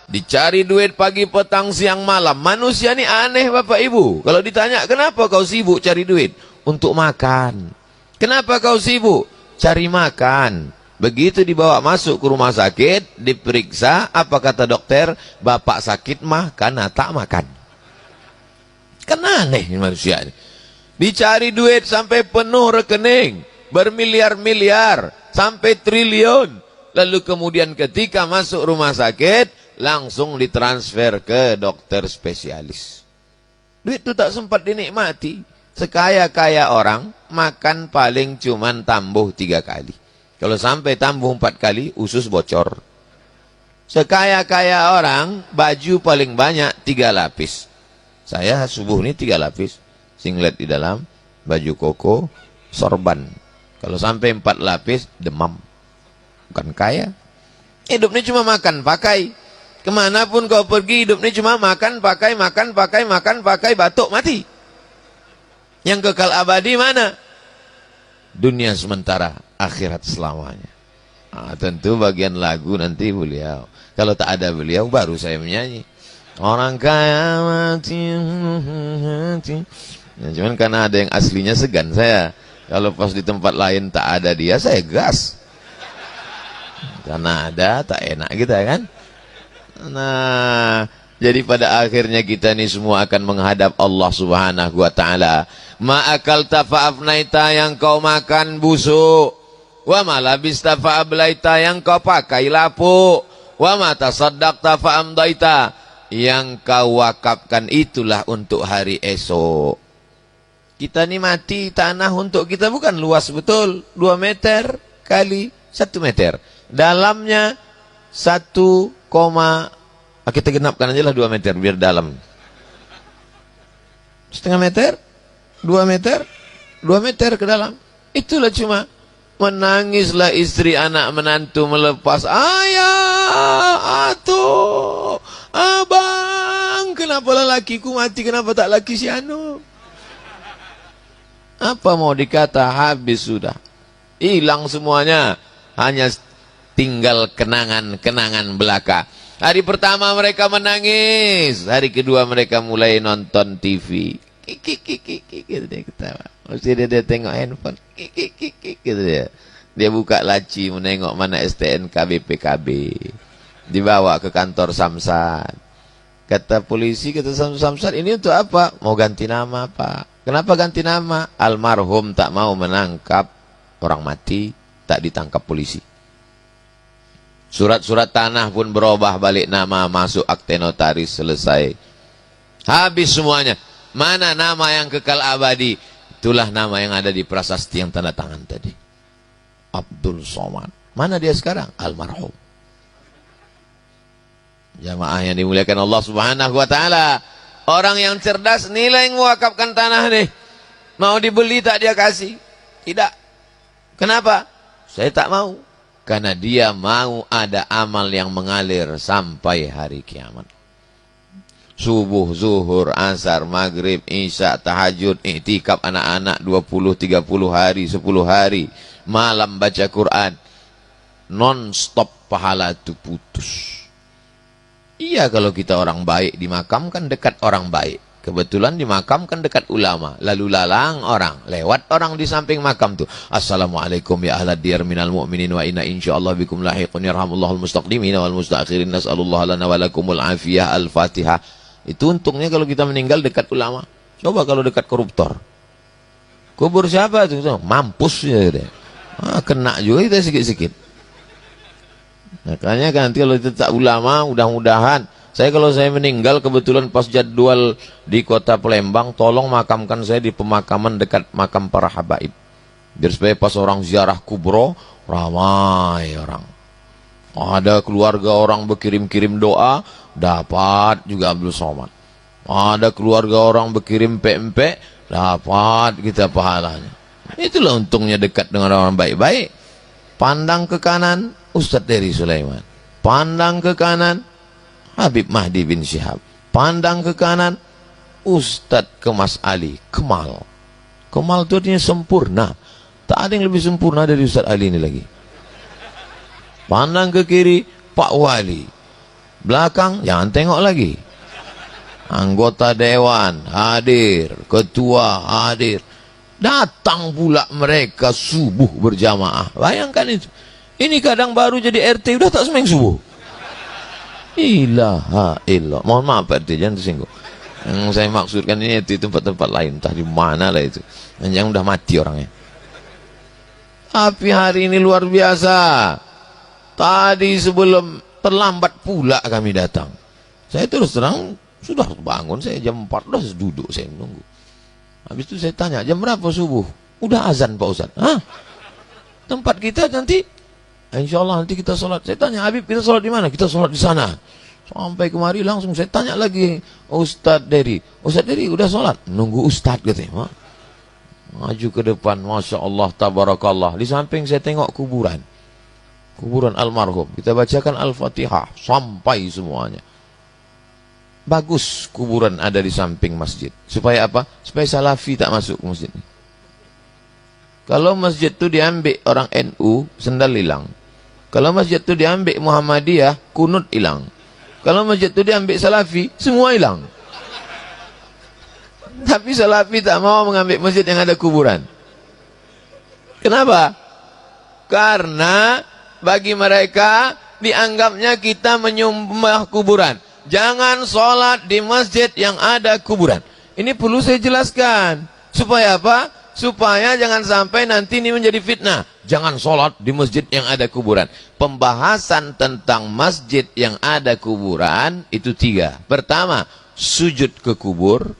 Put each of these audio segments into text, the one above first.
Dicari duit pagi, petang, siang, malam. Manusia ini aneh Bapak Ibu. Kalau ditanya, kenapa kau sibuk cari duit? Untuk makan. Kenapa kau sibuk? Cari makan. Begitu dibawa masuk ke rumah sakit, diperiksa, apa kata dokter? Bapak sakit mah karena tak makan. Kan aneh manusia ini. Dicari duit sampai penuh rekening. Bermiliar-miliar. Sampai triliun. Lalu kemudian ketika masuk rumah sakit, langsung ditransfer ke dokter spesialis. Duit itu tak sempat dinikmati. Sekaya-kaya orang, makan paling cuman tambuh 3 kali. Kalau sampai tambuh 4 kali, usus bocor. Sekaya-kaya orang, baju paling banyak 3 lapis. Saya subuh ini 3 lapis. Singlet di dalam, baju koko, sorban. Kalau sampai 4 lapis, demam. Bukan kaya. Hidup ini cuma makan, pakai. Kemanapun kau pergi, hidup ini cuma makan, pakai, makan, pakai, makan, pakai, batuk, mati. Yang kekal abadi mana? Dunia sementara, akhirat selamanya. Tentu bagian lagu nanti beliau. Kalau tak ada beliau, baru saya menyanyi. Orang kaya mati. Ya, cuman karena ada yang aslinya segan saya. Kalau pas di tempat lain tak ada dia, saya gas. Karena ada, tak enak kita kan. Nah, jadi pada akhirnya kita ini semua akan menghadap Allah Subhanahu wa ta'ala. Ma'akal tafa'afnaita, yang kau makan busuk. Wa malabista fa'ablaita, yang kau pakai lapuk. Wa matasaddaqta fa'amdaita, yang kau wakafkan itulah untuk hari esok. Kita ini mati, tanah untuk kita bukan luas betul. 2 meter kali 1 meter. Dalamnya 1, kita genapkan aja lah 2 meter biar dalam. 1/2 meter, 2 meter, 2 meter ke dalam. Itulah cuma. Menangislah istri, anak, menantu melepas. Ayah, atuh, abang, kenapa lelakiku mati, kenapa tak laki si anu? Apa mau dikata, habis sudah. Hilang semuanya. Hanya tinggal kenangan-kenangan belaka. Hari pertama mereka menangis. Hari kedua mereka mulai nonton TV. Gitu dia ketawa. Mesti dia tengok handphone. Gitu dia. Dia buka laci menengok mana STNK BPKB. Dibawa ke kantor Samsat. Kata polisi, kata Samsat, ini untuk apa? Mau ganti nama Pak. Kenapa ganti nama? Almarhum tak mau menangkap orang mati, tak ditangkap polisi. Surat-surat tanah pun berubah balik nama, masuk akte notaris, selesai. Habis semuanya. Mana nama yang kekal abadi? Itulah nama yang ada di prasasti yang tanda tangan tadi. Abdul Somad. Mana dia sekarang? Almarhum. Jamaah yang dimuliakan Allah Subhanahu wa ta'ala. Orang yang cerdas nilai mewakafkan tanah nih. Mau dibeli tak dia kasih? Tidak. Kenapa? Saya tak mau. Karena dia mau ada amal yang mengalir sampai hari kiamat. Subuh, zuhur, asar, maghrib, isya, tahajud, iktikaf anak-anak 20, 30 hari, 10 hari. Malam baca Quran. Non-stop pahala itu putus. Iya, kalau kita orang baik dimakamkan dekat orang baik. Kebetulan dimakamkan dekat ulama. Lalu lalang orang. Lewat orang di samping makam tu. Assalamualaikum ya ahlad diyar minal mu'minin wa inna insyaallah bikum lahiqun yarhamullahul mustaqdimin wal mustakhirin. Nas'alullah lana walakumul afiyah. Al-Fatihah. Itu untungnya kalau kita meninggal dekat ulama. Coba kalau dekat koruptor. Kubur siapa itu? Mampus ya dia. Kena juga kita sikit-sikit. Makanya kan nanti kalau kita tak ulama, mudah-mudahan. Kalau saya meninggal kebetulan pas jadwal di kota Palembang, tolong makamkan saya di pemakaman dekat makam para habaib. Biar supaya pas orang ziarah kubro, ramai orang. Ada keluarga orang berkirim-kirim doa, dapat juga Abdul Somad. Ada keluarga orang berkirim pempek, dapat kita pahalanya. Itulah untungnya dekat dengan orang baik-baik. Pandang ke kanan, Ustadz Dery Sulaiman. Pandang ke kanan, Habib Mahdi bin Syihab. Pandang ke kanan, Ustadz Kemas Ali, Kemal. Kemal itu artinya sempurna. Tak ada yang lebih sempurna dari Ustadz Ali ini lagi. Pandang ke kiri, Pak Wali. Belakang jangan tengok lagi. Anggota dewan hadir, ketua hadir. Datang pula mereka subuh berjamaah. Bayangkan itu. Ini kadang baru jadi RT udah tak sembahyang subuh. Ilaha illallah. Mohon maaf Pak RT, jangan tersinggung. Yang saya maksudkan ini itu tempat-tempat lain, entah di mana lah itu. Yang udah mati orangnya. Tapi hari ini luar biasa. Tadi sebelum terlambat pula kami datang. Saya terus terang sudah bangun, saya jam 4 udah duduk saya menunggu. Habis itu saya tanya, jam berapa subuh? Udah azan Pak Ustaz. Hah? Tempat kita nanti, insya Allah nanti kita sholat. Saya tanya, Habib kita sholat di mana? Kita sholat di sana. Sampai kemari langsung saya tanya lagi, Ustadz Dery. Ustadz Dery udah sholat? Nunggu Ustadz katanya. Maju ke depan, Masya Allah, Tabarakallah. Di samping saya tengok kuburan. Kuburan almarhum. Kita bacakan Al-Fatihah sampai semuanya. Bagus kuburan ada di samping masjid. Supaya apa? Supaya salafi tak masuk ke masjid. Kalau masjid itu diambil orang NU, sendal hilang. Kalau masjid itu diambil Muhammadiyah, kunut hilang. Kalau masjid itu diambil salafi, semua hilang. Tapi salafi tak mau mengambil masjid yang ada kuburan. Kenapa? Karena bagi mereka dianggapnya kita menyembah kuburan. Jangan sholat di masjid yang ada kuburan. Ini perlu saya jelaskan. Supaya apa? Supaya jangan sampai nanti ini menjadi fitnah. Jangan sholat di masjid yang ada kuburan. Pembahasan tentang masjid yang ada kuburan itu 3. Pertama, sujud ke kubur.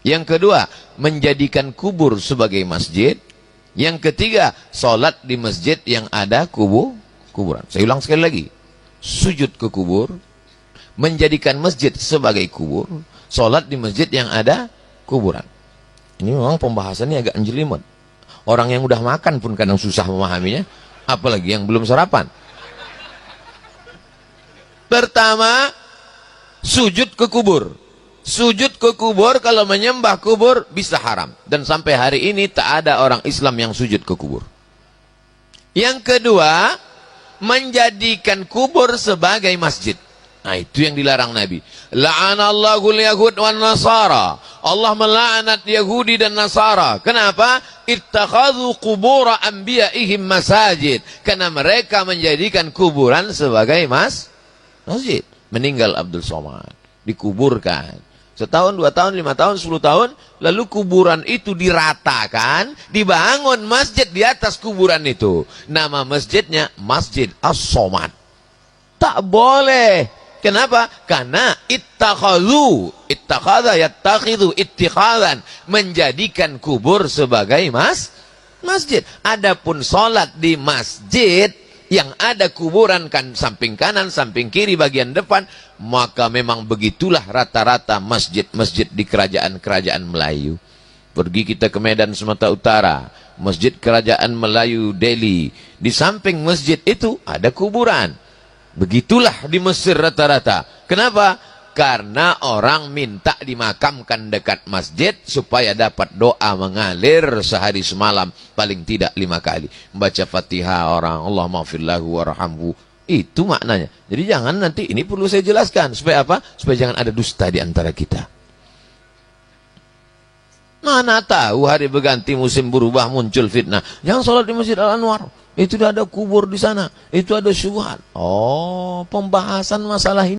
Yang kedua, menjadikan kubur sebagai masjid. Yang ketiga, sholat di masjid yang ada kuburan. Saya ulang sekali lagi. Sujud ke kubur. Menjadikan masjid sebagai kubur, sholat di masjid yang ada kuburan. Ini memang pembahasannya agak jelimet. Orang yang udah makan pun kadang susah memahaminya, apalagi yang belum sarapan. Pertama, sujud ke kubur. Sujud ke kubur, kalau menyembah kubur bisa haram. Dan sampai hari ini tak ada orang Islam yang sujud ke kubur. Yang kedua, menjadikan kubur sebagai masjid. Nah, itu yang dilarang Nabi. La'anallahul yahud wan nasara. Allah melaknat Yahudi dan Nasara. Kenapa? Ittakhadhu qubura anbiya'ihim masajid. Karena mereka menjadikan kuburan sebagai masjid. Meninggal Abdul Somad, dikuburkan. Setahun, 2 tahun, 5 tahun, 10 tahun, lalu kuburan itu diratakan, dibangun masjid di atas kuburan itu. Nama masjidnya Masjid As-Somad. Tak boleh. Kenapa? Karena ittakhadha yattakhidhu ittikhadan, menjadikan kubur sebagai masjid. Adapun sholat di masjid yang ada kuburan kan samping kanan, samping kiri, bagian depan, maka memang begitulah rata-rata masjid-masjid di kerajaan-kerajaan Melayu. Pergi kita ke Medan Sumatera Utara, Masjid Kerajaan Melayu Delhi, di samping masjid itu ada kuburan. Begitulah di Mesir rata-rata. Kenapa? Karena orang minta dimakamkan dekat masjid supaya dapat doa mengalir sehari semalam paling tidak 5 kali. Membaca Fatihah orang, Allahumma firlahu warhamhu. Itu maknanya. Jadi jangan nanti, ini perlu saya jelaskan. Supaya apa? Supaya jangan ada dusta di antara kita. Mana tahu hari berganti musim berubah muncul fitnah. Jangan sholat di Masjid Al-Anwar. Itu ada kubur di sana. Itu ada syubhat. Oh, pembahasan masalah ini